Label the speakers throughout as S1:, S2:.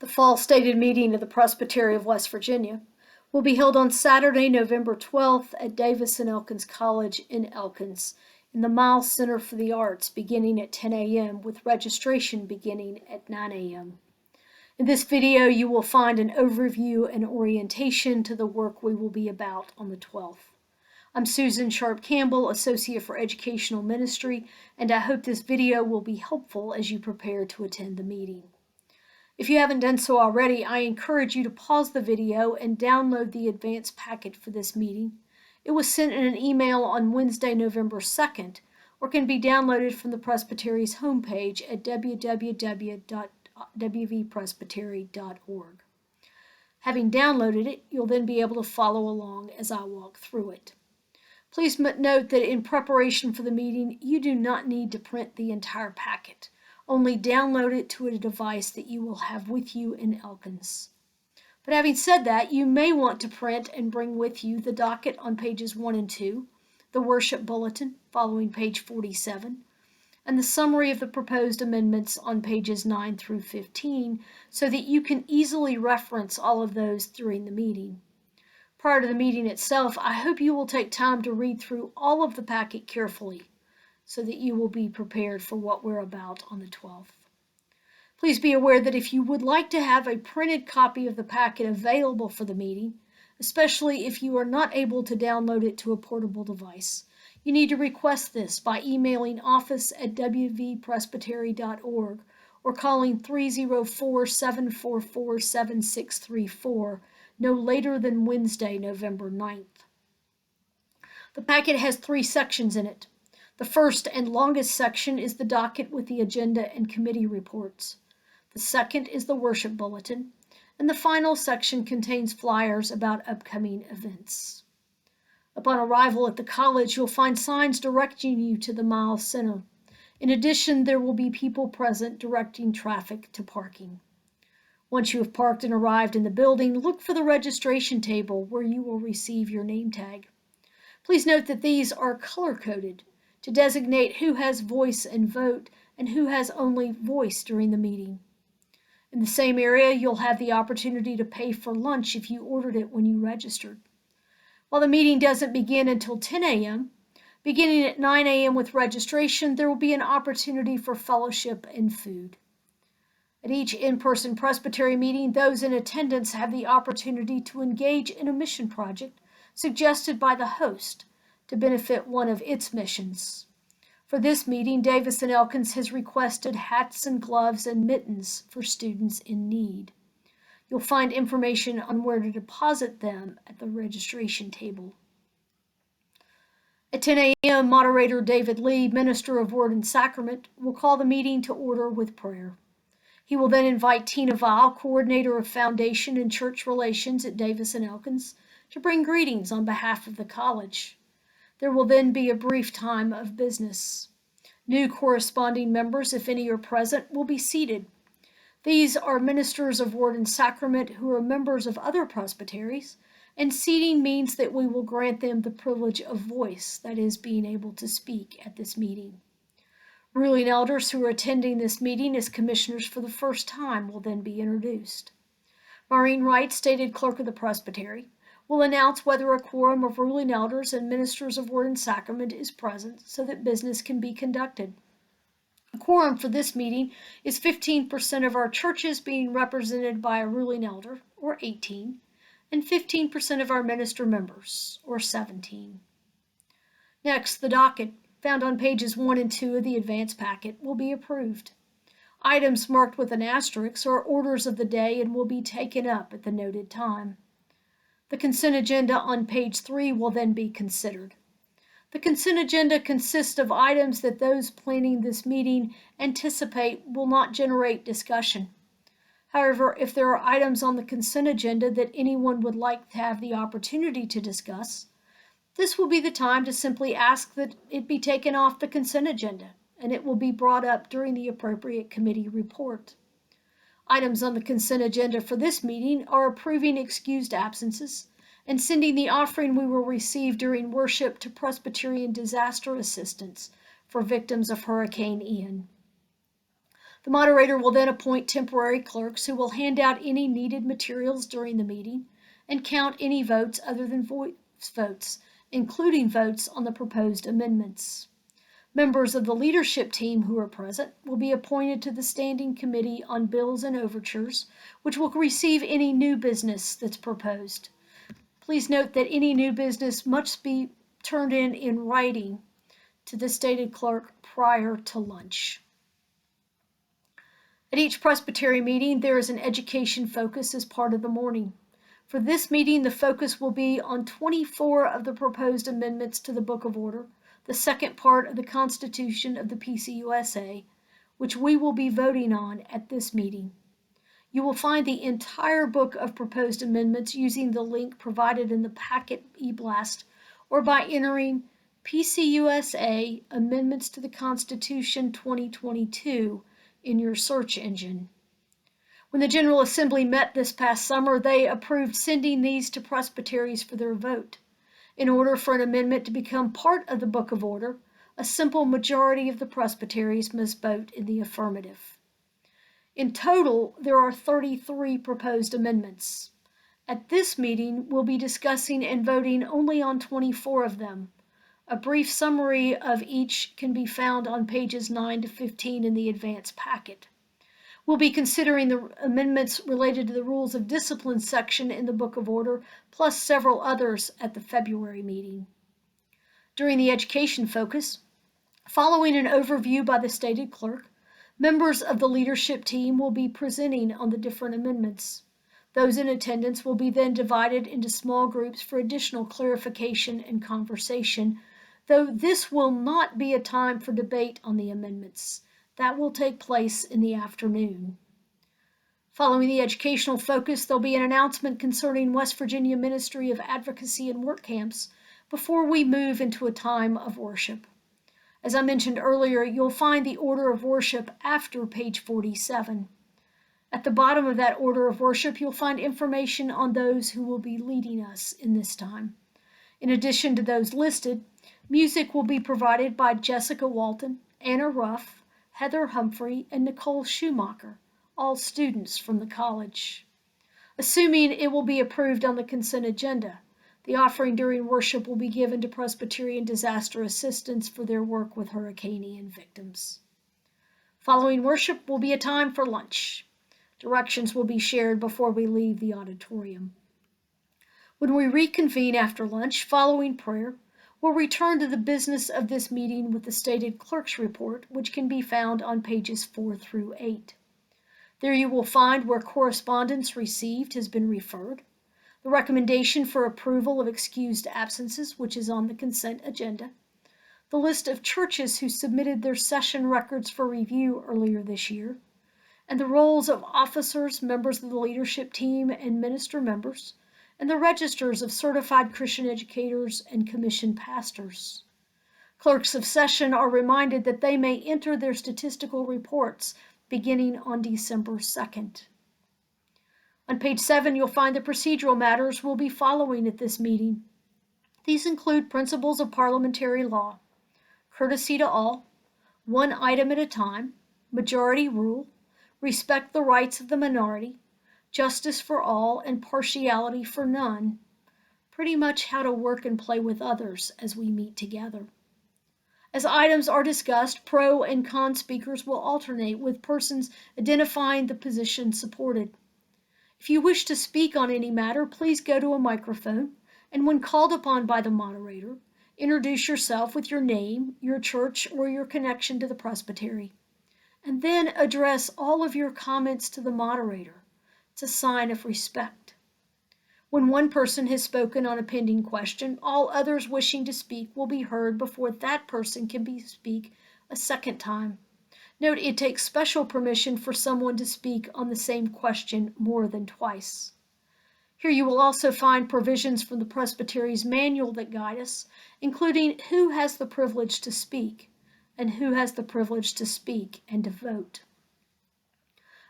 S1: The fall stated meeting of the Presbytery of West Virginia will be held on Saturday, November 12th at Davis and Elkins College in Elkins in the Miles Center for the Arts beginning at 10 a.m. with registration beginning at 9 a.m. In this video, you will find an overview and orientation to the work we will be about on the 12th. I'm Susan Sharp Campbell, Associate for Educational Ministry, and I hope this video will be helpful as you prepare to attend the meeting. If you haven't done so already, I encourage you to pause the video and download the advanced packet for this meeting. It was sent in an email on Wednesday, November 2nd, or can be downloaded from the Presbytery's homepage at www.wvpresbytery.org. Having downloaded it, you'll then be able to follow along as I walk through it. Please note that in preparation for the meeting, you do not need to print the entire packet. Only download it to a device that you will have with you in Elkins. But having said that, you may want to print and bring with you the docket on pages 1 and 2, the worship bulletin following page 47, and the summary of the proposed amendments on pages 9 through 15 so that you can easily reference all of those during the meeting. Prior to the meeting itself, I hope you will take time to read through all of the packet carefully so that you will be prepared for what we're about on the 12th. Please be aware that if you would like to have a printed copy of the packet available for the meeting, especially if you are not able to download it to a portable device, you need to request this by emailing office@wvpresbytery.org or calling 304-744-7634 no later than Wednesday, November 9th. The packet has 3 sections in it. The first and longest section is the docket with the agenda and committee reports. The second is the worship bulletin, and the final section contains flyers about upcoming events. Upon arrival at the college, you'll find signs directing you to the Miles Center. In addition, there will be people present directing traffic to parking. Once you have parked and arrived in the building, look for the registration table where you will receive your name tag. Please note that these are color-coded to designate who has voice and vote and who has only voice during the meeting. In the same area, you'll have the opportunity to pay for lunch if you ordered it when you registered. While the meeting doesn't begin until 10 a.m., beginning at 9 a.m. with registration, there will be an opportunity for fellowship and food. At each in-person Presbytery meeting, those in attendance have the opportunity to engage in a mission project suggested by the host to benefit one of its missions. For this meeting, Davis and Elkins has requested hats and gloves and mittens for students in need. You'll find information on where to deposit them at the registration table. At 10 a.m., moderator David Lee, minister of Word and Sacrament, will call the meeting to order with prayer. He will then invite Tina Vile, coordinator of Foundation and Church Relations at Davis and Elkins, to bring greetings on behalf of the college. There will then be a brief time of business. New corresponding members, if any are present, will be seated. These are ministers of Word and Sacrament who are members of other presbyteries, and seating means that we will grant them the privilege of voice, that is, being able to speak at this meeting. Ruling elders who are attending this meeting as commissioners for the first time will then be introduced. Maureen Wright, stated clerk of the Presbytery, will announce whether a quorum of ruling elders and ministers of Word and Sacrament is present so that business can be conducted. A quorum for this meeting is 15% of our churches being represented by a ruling elder, or 18, and 15% of our minister members, or 17. Next, the docket, found on pages 1 and 2 of the advance packet, will be approved. Items marked with an asterisk are orders of the day and will be taken up at the noted time. The consent agenda on page 3 will then be considered. The consent agenda consists of items that those planning this meeting anticipate will not generate discussion. However, if there are items on the consent agenda that anyone would like to have the opportunity to discuss, this will be the time to simply ask that it be taken off the consent agenda, and it will be brought up during the appropriate committee report. Items on the consent agenda for this meeting are approving excused absences and sending the offering we will receive during worship to Presbyterian Disaster Assistance for victims of Hurricane Ian. The moderator will then appoint temporary clerks who will hand out any needed materials during the meeting and count any votes other than voice votes, including votes on the proposed amendments. Members of the leadership team who are present will be appointed to the Standing Committee on Bills and Overtures, which will receive any new business that's proposed. Please note that any new business must be turned in writing to the stated clerk prior to lunch. At each Presbytery meeting, there is an education focus as part of the morning. For this meeting, the focus will be on 24 of the proposed amendments to the Book of Order, the second part of the Constitution of the PCUSA, which we will be voting on at this meeting. You will find the entire book of proposed amendments using the link provided in the packet e-blast or by entering PCUSA Amendments to the Constitution 2022 in your search engine. When the General Assembly met this past summer, they approved sending these to presbyteries for their vote. In order for an amendment to become part of the Book of Order, a simple majority of the presbyteries must vote in the affirmative. In total, there are 33 proposed amendments. At this meeting, we'll be discussing and voting only on 24 of them. A brief summary of each can be found on pages 9 to 15 in the advance packet. We'll be considering the amendments related to the Rules of Discipline section in the Book of Order, plus several others at the February meeting. During the education focus, following an overview by the stated clerk, members of the leadership team will be presenting on the different amendments. Those in attendance will be then divided into small groups for additional clarification and conversation, though this will not be a time for debate on the amendments. That will take place in the afternoon. Following the educational focus, there'll be an announcement concerning West Virginia Ministry of Advocacy and Work Camps before we move into a time of worship. As I mentioned earlier, you'll find the order of worship after page 47. At the bottom of that order of worship, you'll find information on those who will be leading us in this time. In addition to those listed, music will be provided by Jessica Walton, Anna Ruff, Heather Humphrey, and Nicole Schumacher, all students from the college. Assuming it will be approved on the consent agenda, the offering during worship will be given to Presbyterian Disaster Assistance for their work with Hurricane victims. Following worship will be a time for lunch. Directions will be shared before we leave the auditorium. When we reconvene after lunch, following prayer, we'll return to the business of this meeting with the stated clerk's report, which can be found on pages 4 through 8. There you will find where correspondence received has been referred, the recommendation for approval of excused absences, which is on the consent agenda, the list of churches who submitted their session records for review earlier this year, and the roles of officers, members of the leadership team, and minister members, and the registers of certified Christian educators and commissioned pastors. Clerks of session are reminded that they may enter their statistical reports beginning on December 2nd. On page 7, you'll find the procedural matters we'll be following at this meeting. These include principles of parliamentary law, courtesy to all, one item at a time, majority rule, respect the rights of the minority, justice for all, and partiality for none. Pretty much how to work and play with others as we meet together. As items are discussed, pro and con speakers will alternate with persons identifying the position supported. If you wish to speak on any matter, please go to a microphone, and when called upon by the moderator, introduce yourself with your name, your church, or your connection to the presbytery, and then address all of your comments to the moderator. It's a sign of respect. When one person has spoken on a pending question, all others wishing to speak will be heard before that person can speak a second time. Note, it takes special permission for someone to speak on the same question more than twice. Here you will also find provisions from the Presbytery's manual that guide us, including who has the privilege to speak and who has the privilege to speak and to vote.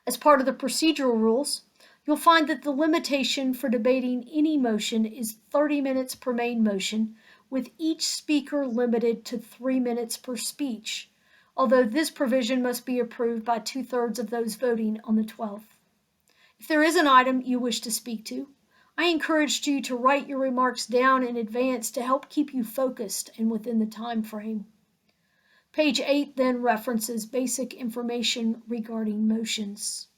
S1: As part of the procedural rules, you'll find that the limitation for debating any motion is 30 minutes per main motion, with each speaker limited to 3 minutes per speech, although this provision must be approved by 2/3 of those voting on the 12th. If there is an item you wish to speak to, I encourage you to write your remarks down in advance to help keep you focused and within the time frame. Page 8 then references basic information regarding motions.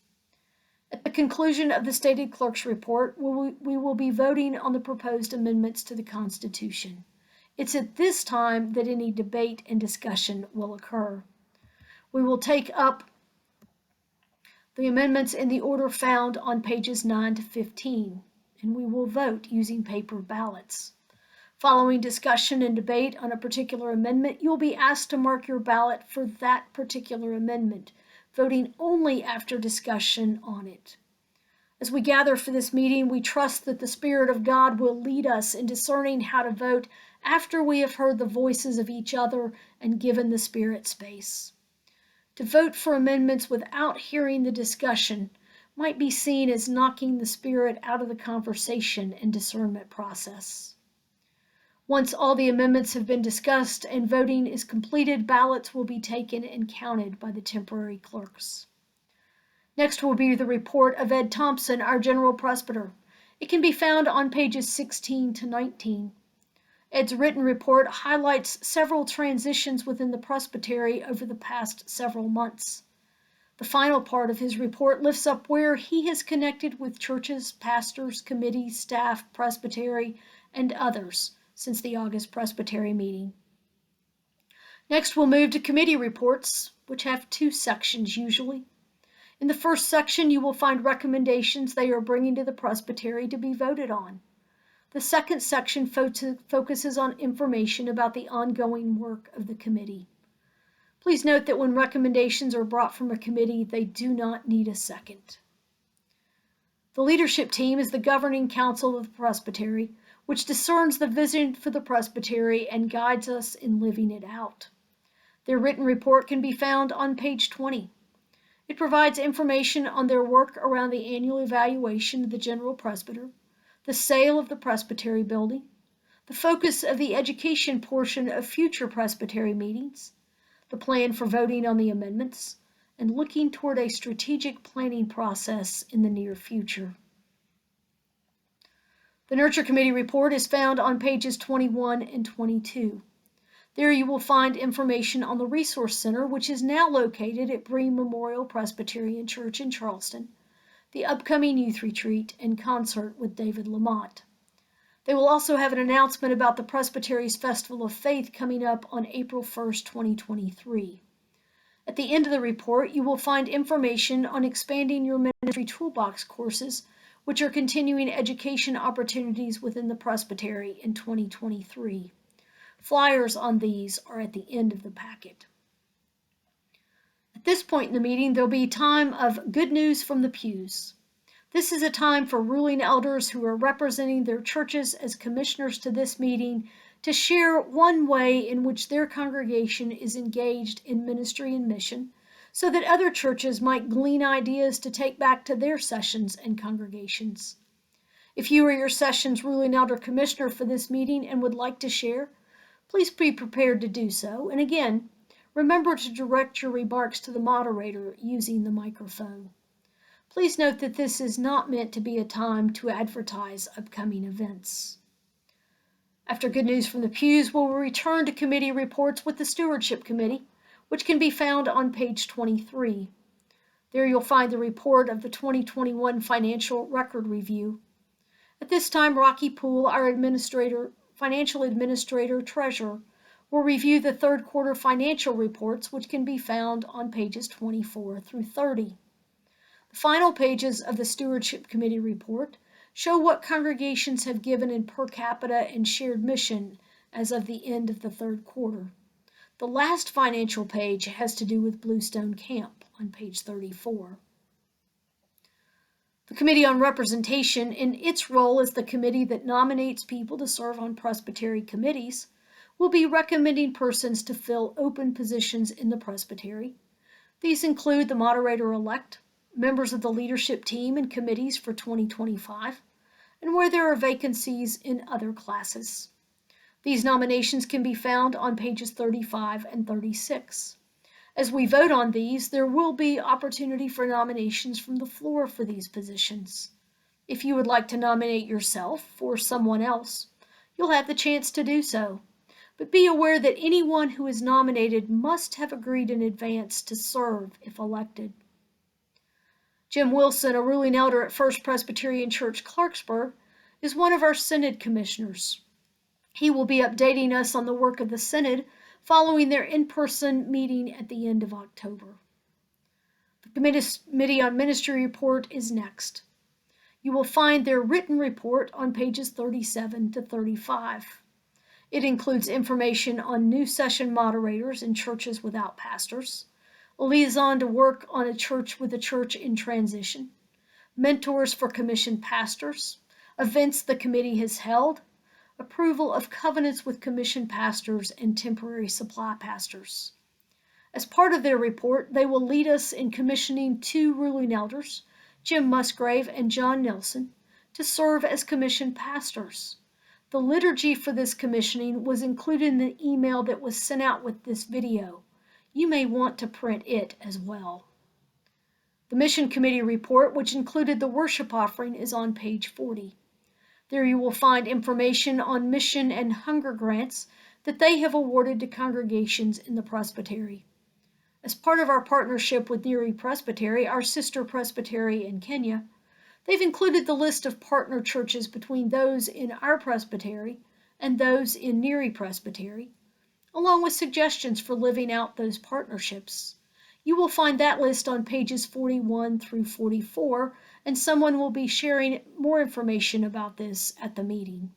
S1: At the conclusion of the stated clerk's report, we will be voting on the proposed amendments to the Constitution. It's at this time that any debate and discussion will occur. We will take up the amendments in the order found on pages 9 to 15, and we will vote using paper ballots. Following discussion and debate on a particular amendment, you'll be asked to mark your ballot for that particular amendment, voting only after discussion on it. As we gather for this meeting, we trust that the Spirit of God will lead us in discerning how to vote after we have heard the voices of each other and given the Spirit space. To vote for amendments without hearing the discussion might be seen as knocking the Spirit out of the conversation and discernment process. Once all the amendments have been discussed and voting is completed, ballots will be taken and counted by the temporary clerks. Next will be the report of Ed Thompson, our General Presbyter. It can be found on pages 16 to 19. Ed's written report highlights several transitions within the presbytery over the past several months. The final part of his report lifts up where he has connected with churches, pastors, committees, staff, presbytery, and others since the August presbytery meeting. Next, we'll move to committee reports, which have 2 sections usually. In the first section, you will find recommendations they are bringing to the presbytery to be voted on. The second section focuses on information about the ongoing work of the committee. Please note that when recommendations are brought from a committee, they do not need a second. The leadership team is the governing council of the presbytery, which discerns the vision for the presbytery and guides us in living it out. Their written report can be found on page 20. It provides information on their work around the annual evaluation of the general presbyter, the sale of the presbytery building, the focus of the education portion of future presbytery meetings, the plan for voting on the amendments, and looking toward a strategic planning process in the near future. The Nurture Committee report is found on pages 21 and 22. There you will find information on the Resource Center, which is now located at Bream Memorial Presbyterian Church in Charleston, the upcoming youth retreat, and concert with David Lamott. They will also have an announcement about the Presbytery's Festival of Faith coming up on April 1st, 2023. At the end of the report, you will find information on expanding your ministry toolbox courses, which are continuing education opportunities within the presbytery in 2023. Flyers on these are at the end of the packet. At this point in the meeting, there'll be time of good news from the pews. This is a time for ruling elders who are representing their churches as commissioners to this meeting to share one way in which their congregation is engaged in ministry and mission, so that other churches might glean ideas to take back to their sessions and congregations. If you or your session's ruling elder commissioner for this meeting and would like to share, please be prepared to do so. And again, remember to direct your remarks to the moderator using the microphone. Please note that this is not meant to be a time to advertise upcoming events. After good news from the pews, we'll return to committee reports with the Stewardship Committee, which can be found on page 23. There you'll find the report of the 2021 Financial Record Review. At this time, Rocky Poole, our financial administrator treasurer, will review the third quarter financial reports, which can be found on pages 24 through 30. The final pages of the Stewardship Committee report show what congregations have given in per capita and shared mission as of the end of the third quarter. The last financial page has to do with Bluestone Camp on page 34. The Committee on Representation, in its role as the committee that nominates people to serve on presbytery committees, will be recommending persons to fill open positions in the presbytery. These include the moderator-elect, members of the leadership team and committees for 2025, and where there are vacancies in other classes. These nominations can be found on pages 35 and 36. As we vote on these, there will be opportunity for nominations from the floor for these positions. If you would like to nominate yourself or someone else, you'll have the chance to do so. But be aware that anyone who is nominated must have agreed in advance to serve if elected. Jim Wilson, a ruling elder at First Presbyterian Church, Clarksburg, is one of our Synod commissioners. He will be updating us on the work of the Synod following their in-person meeting at the end of October. The Committee on Ministry report is next. You will find their written report on pages 37 to 35. It includes information on new session moderators in churches without pastors, a liaison to work on a church with a church in transition, mentors for commissioned pastors, events the committee has held, approval of covenants with commissioned pastors and temporary supply pastors. As part of their report, they will lead us in commissioning 2 ruling elders, Jim Musgrave and John Nelson, to serve as commissioned pastors. The liturgy for this commissioning was included in the email that was sent out with this video. You may want to print it as well. The Mission Committee report, which included the worship offering, is on page 40. There you will find information on mission and hunger grants that they have awarded to congregations in the Presbytery. As part of our partnership with Nyeri Presbytery, our sister presbytery in Kenya, they've included the list of partner churches between those in our presbytery and those in Nyeri Presbytery, along with suggestions for living out those partnerships. You will find that list on pages 41 through 44, and someone will be sharing more information about this at the meeting.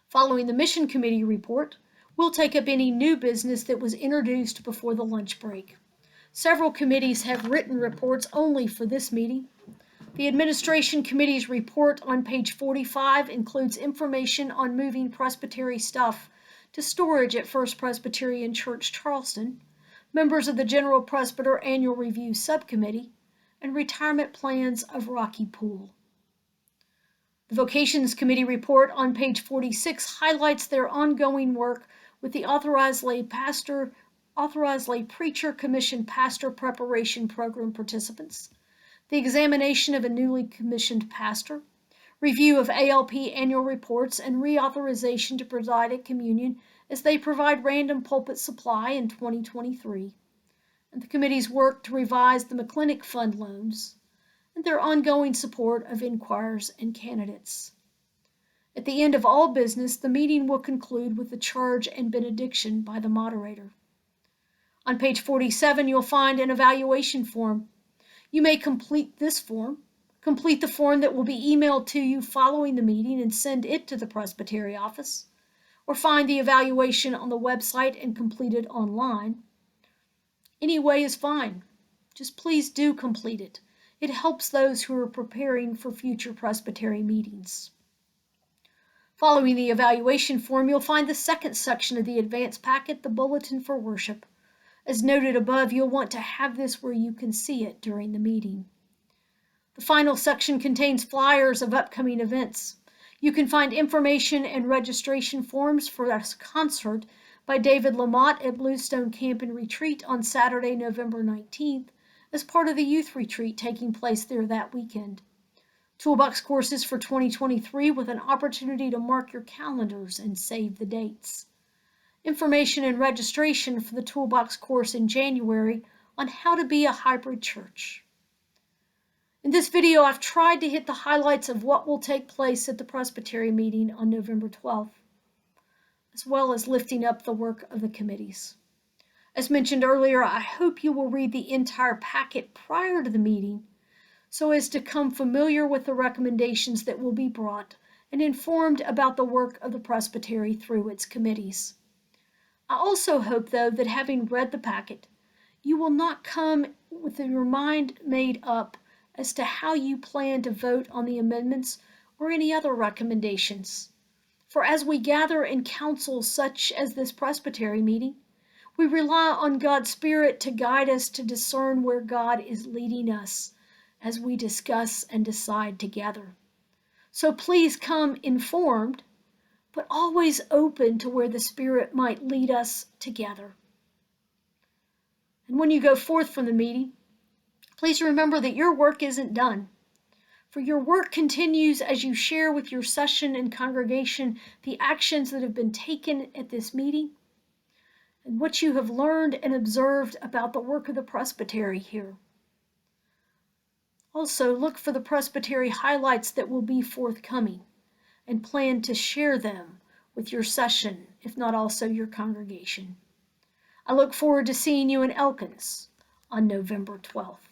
S1: Following the Mission Committee report, we'll take up any new business that was introduced before the lunch break. Several committees have written reports only for this meeting. The Administration Committee's report on page 45 includes information on moving presbytery stuff to storage at First Presbyterian Church, Charleston, members of the General Presbyter Annual Review Subcommittee, and retirement plans of Rocky Pool. The Vocations Committee report on page 46 highlights their ongoing work with the Authorized Lay Preacher Commissioned Pastor Preparation Program participants, the examination of a newly commissioned pastor, review of ALP annual reports, and reauthorization to preside at communion as they provide random pulpit supply in 2023, and the committee's work to revise the McClinic Fund loans, and their ongoing support of inquirers and candidates. At the end of all business, the meeting will conclude with the charge and benediction by the moderator. On page 47, you'll find an evaluation form. You may complete this form, complete the form that will be emailed to you following the meeting and send it to the Presbytery office, or find the evaluation on the website and complete it online. Any way is fine. Just please do complete it. It helps those who are preparing for future Presbytery meetings. Following the evaluation form, you'll find the second section of the advance packet, the Bulletin for Worship. As noted above, you'll want to have this where you can see it during the meeting. The final section contains flyers of upcoming events. You can find information and registration forms for a concert by David Lamott at Bluestone Camp and Retreat on Saturday, November 19th, as part of the youth retreat taking place there that weekend. Toolbox courses for 2023 with an opportunity to mark your calendars and save the dates. Information and registration for the Toolbox course in January on how to be a hybrid church. In this video, I've tried to hit the highlights of what will take place at the Presbytery meeting on November 12th, as well as lifting up the work of the committees. As mentioned earlier, I hope you will read the entire packet prior to the meeting so as to become familiar with the recommendations that will be brought and informed about the work of the Presbytery through its committees. I also hope, though, that having read the packet, you will not come with your mind made up as to how you plan to vote on the amendments or any other recommendations. For as we gather in councils such as this Presbytery meeting, we rely on God's Spirit to guide us to discern where God is leading us as we discuss and decide together. So please come informed, but always open to where the Spirit might lead us together. And when you go forth from the meeting, please remember that your work isn't done. For your work continues as you share with your session and congregation the actions that have been taken at this meeting and what you have learned and observed about the work of the Presbytery here. Also, look for the Presbytery highlights that will be forthcoming and plan to share them with your session, if not also your congregation. I look forward to seeing you in Elkins on November 12th.